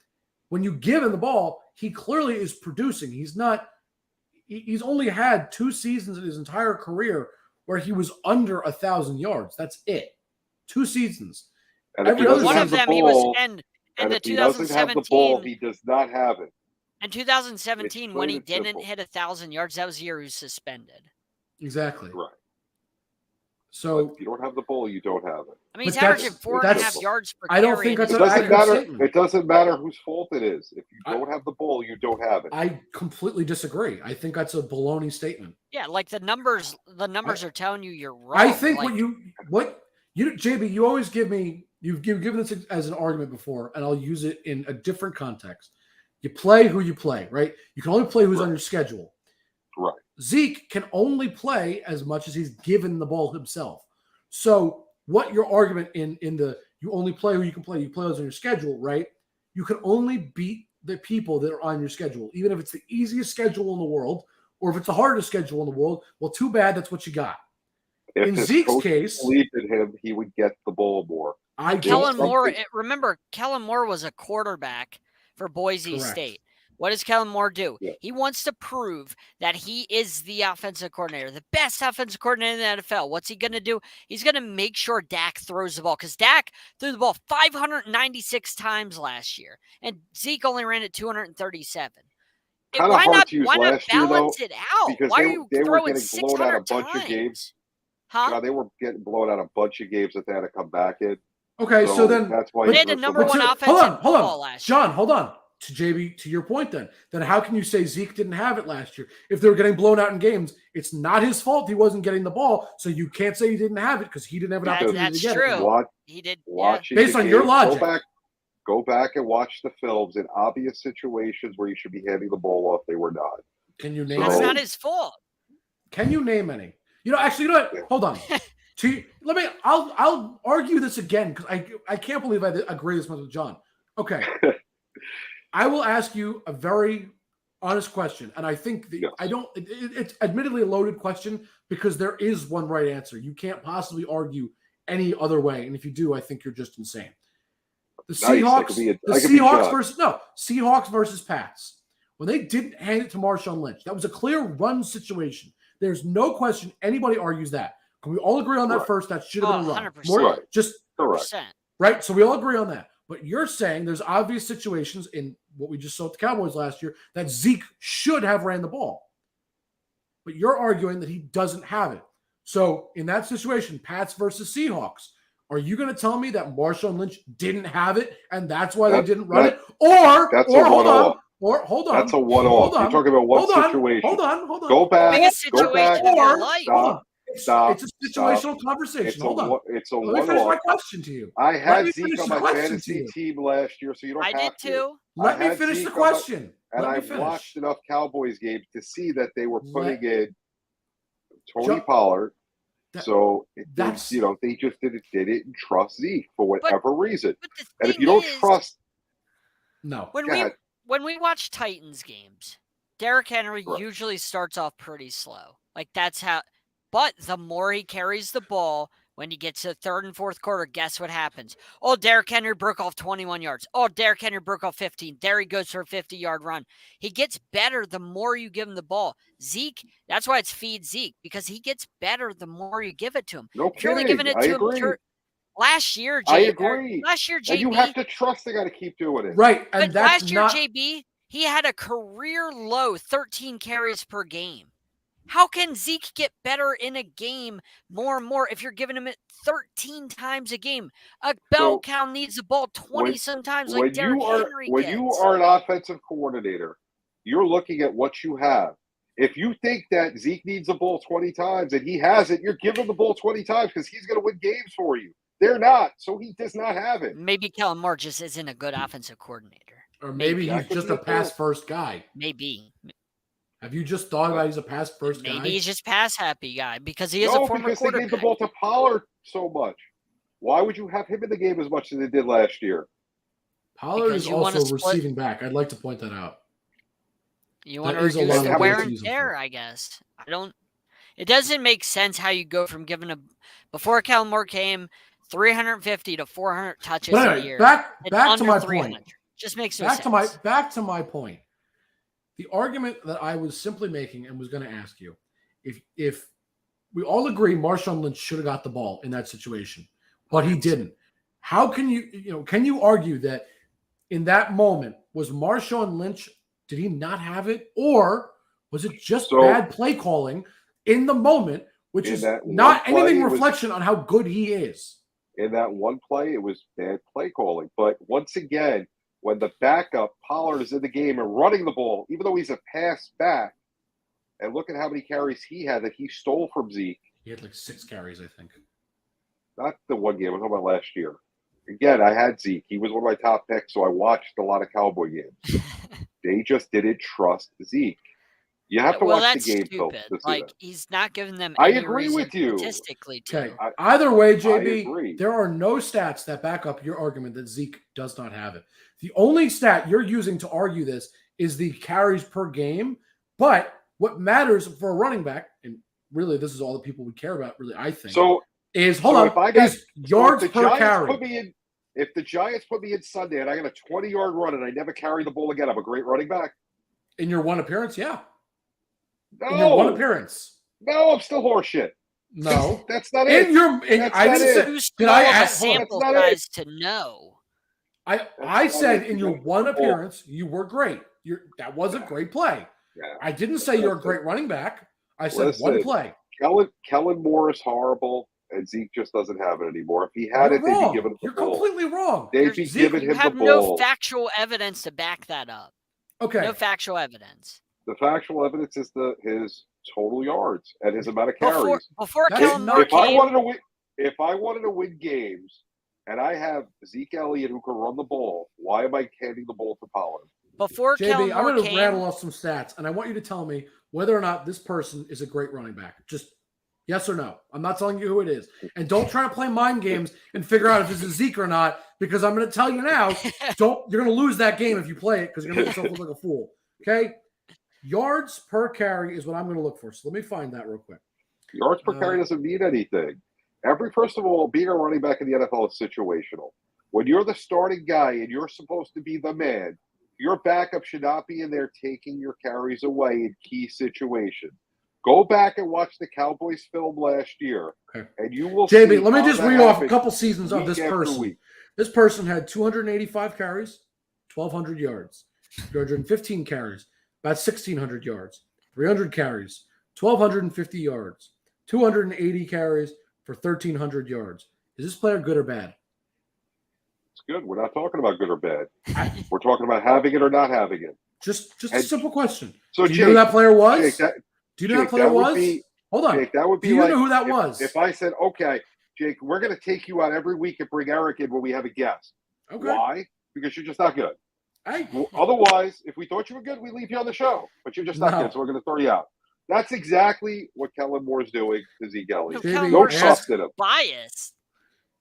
When you give him the ball, he clearly is producing. He's only had 2 seasons in his entire career where he was under 1,000 yards. That's it. 2 seasons. And every other one of them ball, he was and the if he doesn't have the ball, he does not have it. In 2017, when he didn't hit 1,000 yards, that was the year he was suspended. Exactly. Right. So if you don't have the ball, you don't have it. I mean, he's averaging 4.5 yards per carry. I don't think that's it doesn't matter. It doesn't matter whose fault it is. If you don't have the ball, you don't have it. I completely disagree. I think that's a baloney statement. Yeah, like the numbers are telling you you're wrong. I think JB, you always give me. You've given this as an argument before, and I'll use it in a different context. You play who you play, right? You can only play who's on your schedule. Right. Zeke can only play as much as he's given the ball himself. So what your argument in the you only play who you can play, you play who's on your schedule, right? You can only beat the people that are on your schedule, even if it's the easiest schedule in the world, or if it's the hardest schedule in the world. Well, too bad, that's what you got. If in Zeke's case, believed in him, he would get the ball more. Kellen Moore, remember, Kellen Moore was a quarterback for Boise State. What does Kellen Moore do? Yeah. He wants to prove that he is the offensive coordinator, the best offensive coordinator in the NFL. What's he going to do? He's going to make sure Dak throws the ball, because Dak threw the ball 596 times last year, and Zeke only ran it 237. Why not balance it out? Because why are you throwing 600 times? Of games? Huh? They were getting blown out a bunch of games that they had to come back in. Okay, so then that's why They had the number one offensive hold football on, last year. John, hold on. To JB, to your point, then how can you say Zeke didn't have it last year? If they were getting blown out in games, it's not his fault he wasn't getting the ball. So you can't say he didn't have it because he didn't have an opportunity to get it. He did. Based on your logic. Go back and watch the films in obvious situations where you should be handing the ball off. They were not. Can you name? That's not his fault. Can you name any? Actually, you know what? Yeah. Hold on. I'll argue this again because I can't believe I agree this much with John. Okay. I will ask you a very honest question, and I think it's admittedly a loaded question because there is one right answer. You can't possibly argue any other way, and if you do, I think you're just insane. The Seahawks versus Pats. When they didn't hand it to Marshawn Lynch, that was a clear run situation. There's no question anybody argues that. Can we all agree on that first? That should have been a run. 100%. Just correct. Right? So we all agree on that. But you're saying there's obvious situations in what we just saw with the Cowboys last year that Zeke should have ran the ball. But you're arguing that he doesn't have it. So in that situation, Pats versus Seahawks, are you going to tell me that Marshawn Lynch didn't have it and that's why they didn't run it? Or hold on. That's a one-off. You're talking about one situation. Hold on. Go back. Biggest situation in your life. Stop. It's a situational conversation. Hold on. It's a Let me finish my question to you. I had Zeke on my fantasy team last year, so you don't have to. I did too. Let me finish the question. And I've watched enough Cowboys games to see that they were putting in Tony Pollard. They just didn't trust Zeke for whatever reason. And if you don't trust, when we watch Titans games, Derrick Henry usually starts off pretty slow. Like that's how. But the more he carries the ball, when he gets to the third and fourth quarter, guess what happens? Oh, Derrick Henry broke off 21 yards. Oh, Derrick Henry broke off 15. There he goes for a 50-yard run. He gets better the more you give him the ball. Zeke, that's why it's feed Zeke, because he gets better the more you give it to him. No if you're only giving it to him last year, I agree. Last year, JB. And you have to trust the guy to keep doing it. Right. And that's last year, JB, he had a career low 13 carries per game. How can Zeke get better in a game more and more if you're giving him it 13 times a game? A bell cow needs the ball 20 sometimes like Derrick Henry gets. When you are an offensive coordinator, you're looking at what you have. If you think that Zeke needs the ball 20 times and he has it, you're giving the ball 20 times because he's going to win games for you. They're not, so he does not have it. Maybe Kellen Moore just isn't a good offensive coordinator. Or maybe he's just a pass-first guy. Maybe. Have you just thought about he's a pass-first guy? Maybe he's just pass-happy guy because he is a former because quarterback. They gave the ball to Pollard so much. Why would you have him in the game as much as they did last year? Pollard is also receiving back. I'd like to point that out. You want to reduce the wear and tear, I guess. It doesn't make sense how you go from giving before Kellen Moore came, 350 to 400 touches a year. Back to my point. Just makes no sense. Back to my point. The argument that I was simply making and was going to ask you, if we all agree Marshawn Lynch should have got the ball in that situation, but he didn't. How can you argue that in that moment was Marshawn Lynch, did he not have it, or was it just bad play calling in the moment, which is not anything reflection on how good he is? In that one play, it was bad play calling. But once again, when the backup Pollard is in the game and running the ball, even though he's a pass back, and look at how many carries he had that he stole from Zeke. He had like 6 carries, I think. Not the one game. I'm talking about last year. Again, I had Zeke. He was one of my top picks, so I watched a lot of Cowboy games. They just didn't trust Zeke. You have to watch the game, stupid. Like he's not giving them. I agree with you. Statistically, okay. Either way, JB, there are no stats that back up your argument that Zeke does not have it. The only stat you're using to argue this is the carries per game. But what matters for a running back, and really this is all that people would care about, really, I think, is yards per carry. If the Giants put me in Sunday and I got a 20-yard run and I never carry the ball again, I'm a great running back. In your one appearance, yeah. No. In your one appearance. No, I'm still horseshit. No. That's not it. I didn't say did I add sample size to know. I said in your one appearance, you were great. That was a great play. Yeah. I didn't say you're a great running back. I said one play. Kellen Moore is horrible, and and Zeke just doesn't have it anymore. If he had You're it, they'd be wrong. giving him the You're ball. completely wrong. They'd be Zeke, giving you him the have no ball. factual evidence to back that up. Okay. No factual evidence. The factual evidence is his total yards and his amount of carries. Before That's Kellen Moore If I came, wanted to win games, and I have Zeke Elliott who can run the ball, why am I handing the ball to Pollard? before Kellen JB, I'm Moore going to came, rattle off some stats, and I want you to tell me whether or not this person is a great running back. Just yes or no. I'm not telling you who it is. And don't try to play mind games and figure out if this is Zeke or not, because I'm going to tell you now, you're going to lose that game if you play it, because you're going to make yourself look like a fool. Okay? Yards per carry is what I'm going to look for. So let me find that real quick. Yards per carry doesn't mean anything. First of all, being a running back in the NFL is situational. When you're the starting guy and you're supposed to be the man, your backup should not be in there taking your carries away in key situations. Go back and watch the Cowboys film last year, and you will see. JB, let me just read off a couple seasons of this person. Week. This person had 285 carries, 1,200 yards, 315 carries, about 1,600 yards, 300 carries, 1,250 yards, 280 carries for 1,300 yards. Is this player good or bad? It's good. We're not talking about good or bad. We're talking about having it or not having it. Just a simple question. So do you know who that player was? Jake, do you know who that player was? Hold on. Jake, that would be do you like know who that was? If I said, okay, Jake, we're going to take you out every week and bring Eric in when we have a guest. Okay. Why? Because you're just not good. Hey. Well, otherwise, if we thought you were good, we leave you on the show. But you're just not good, so we're going to throw you out. That's exactly what Kellen Moore's doing to Zeke Elliott. No trust in him. Bias.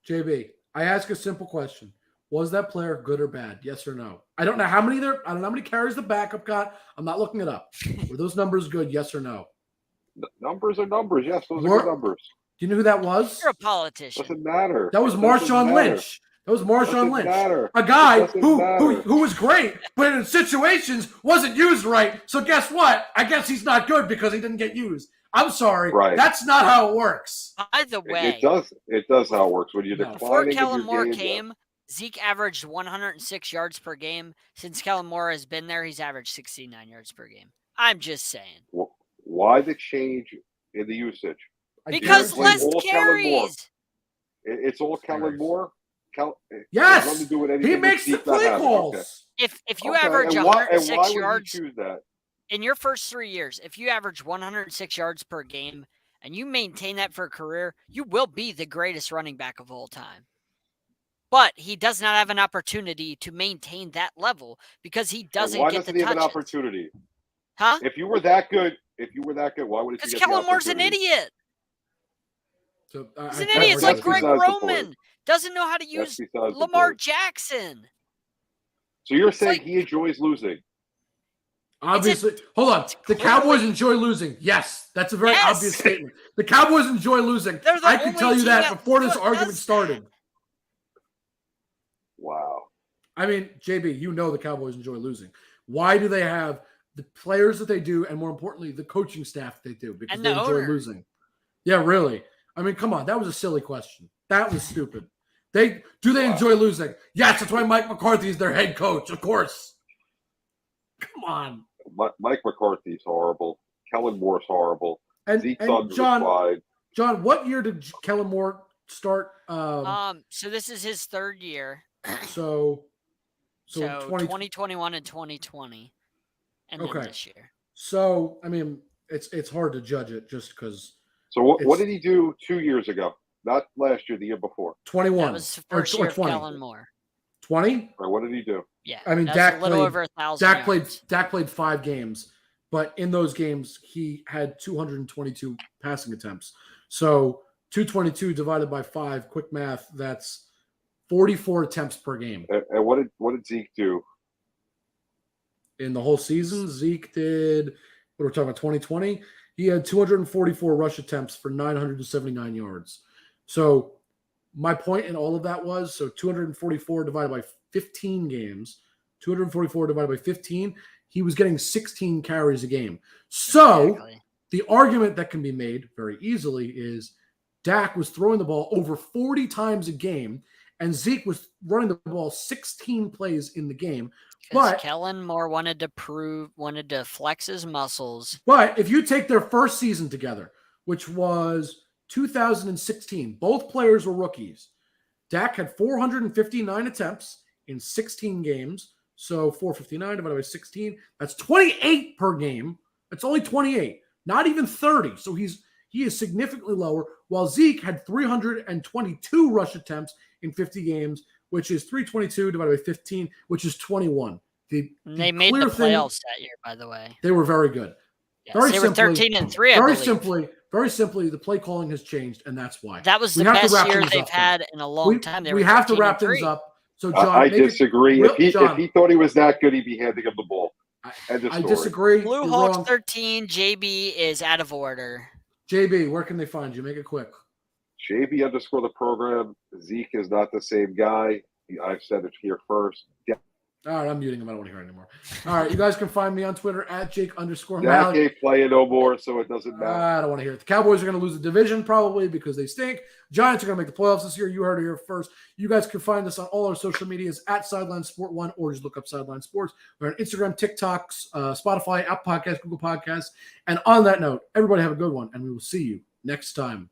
JB, I ask a simple question. Was that player good or bad? Yes or no? I don't know how many carries the backup got. I'm not looking it up. Were those numbers good? Yes or no? Numbers are numbers. Yes, those are good numbers. Do you know who that was? You're a politician. Doesn't matter. That was Marshawn Lynch. That was Marshawn Lynch. Matter. A guy who was great, but in situations wasn't used right. So guess what? I guess he's not good because he didn't get used. I'm sorry. Right. That's not how it works. By the way, it does how it works. When you're declining before Kellen Moore game, came, Zeke averaged 106 yards per game. Since Kellen Moore has been there, he's averaged 69 yards per game. I'm just saying. Why the change in the usage? Because less carries. It's all Kellen Moore. Yes, he makes the play calls. Okay. If you average 106 yards choose that? In your first 3 years, if you average 106 yards per game and you maintain that for a career, you will be the greatest running back of all time. But he does not have an opportunity to maintain that level because he doesn't get the touches. Why doesn't he have an opportunity? Huh? If you were that good, why would he get the opportunity? Because Kellen Moore's an idiot. So, he's an idiot. It's like Greg Roman. Doesn't know how to use Lamar Jackson. So you're saying he enjoys losing? Obviously. Hold on. The Cowboys enjoy losing. Yes. That's a very obvious statement. The Cowboys enjoy losing. I can tell you that before this argument started. Wow. I mean, JB, you know the Cowboys enjoy losing. Why do they have the players that they do, and more importantly, the coaching staff that they do? Because they enjoy losing. Yeah, really. I mean, come on. That was a silly question. That was stupid. They enjoy losing? Yes, that's why Mike McCarthy is their head coach, of course. Come on. Mike McCarthy's horrible. Kellen Moore's horrible. And John, what year did Kellen Moore start? So this is his third year. So 2021 and 2020, and then this year. So I mean, it's hard to judge it just because. So what did he do 2 years ago? Not last year, the year before. 21. That was the first year of Kellen Moore. 20? Or what did he do? Yeah. I mean, Dak played over 1,000. Dak played 5 games, but in those games he had 222 passing attempts. So 222 divided by 5, quick math, that's 44 attempts per game. And what did Zeke do? In the whole season, Zeke did, what we're talking about, 2020? He had 244 rush attempts for 979 yards. So my point in all of that was, so 244 divided by 15 games, 244 divided by 15, he was getting 16 carries a game. So the argument that can be made very easily is Dak was throwing the ball over 40 times a game, and Zeke was running the ball 16 plays in the game. But Kellen Moore wanted to flex his muscles. But if you take their first season together, which was 2016. Both players were rookies. Dak had 459 attempts in 16 games. So 459 divided by 16. That's 28 per game. That's only 28, not even 30. So he is significantly lower, while Zeke had 322 rush attempts in 50 games, which is 322 divided by 15, which is 21. They made the playoffs that year, by the way. They were very good. Yes, they were 13-3. Very simply, the play calling has changed, and that's why. That was the best year they've had in a long time. We have to wrap things up. So, John, I disagree. If he thought he was that good, he'd be handing him the ball. I disagree. Blue Hawks 13. JB is out of order. JB, where can they find you? Make it quick. JB _ the program. Zeke is not the same guy. I've said it here first. Yeah. All right, I'm muting him. I don't want to hear it anymore. All right, you guys can find me on Twitter at Jake_Malley. Dak ain't playing no more, so it doesn't matter. I don't want to hear it. The Cowboys are going to lose the division probably because they stink. Giants are going to make the playoffs this year. You heard it here first. You guys can find us on all our social medias at Sideline Sport 1 or just look up Sideline Sports. We're on Instagram, TikToks, Spotify, Apple Podcasts, Google Podcasts. And on that note, everybody have a good one, and we will see you next time.